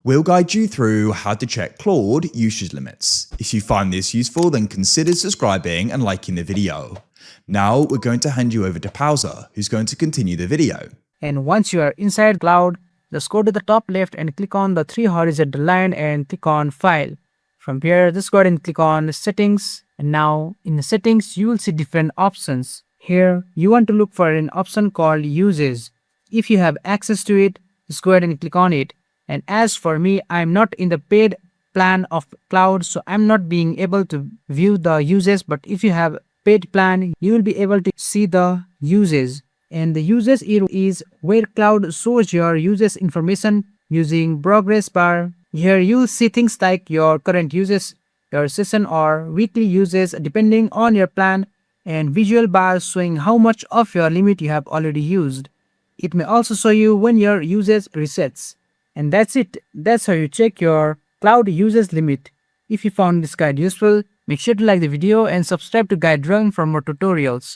We'll guide you through how to check Claude usage limits. If you find this useful, then consider subscribing and liking the video. Now we're going to hand you over to Pauser, who's going to continue the video. And once you are inside Claude, just go to the top left and click on the 3 horizontal line and click on File. From here, just go ahead and click on Settings. And now in the settings, you will see different options. Here, you want to look for an option called Uses. If you have access to it, just go ahead and click on it. And as for me, I'm not in the paid plan of Claude, so I'm not being able to view the uses. But if you have paid plan, you will be able to see the uses. And the uses is where Claude shows your uses information using progress bar. Here you will see things like your current uses, your session or weekly uses depending on your plan, and visual bars showing how much of your limit you have already used. It may also show you when your usage resets. And that's it. That's how you check your Claude usage limit. If you found this guide useful, make sure to like the video and subscribe to GuideRealm for more tutorials.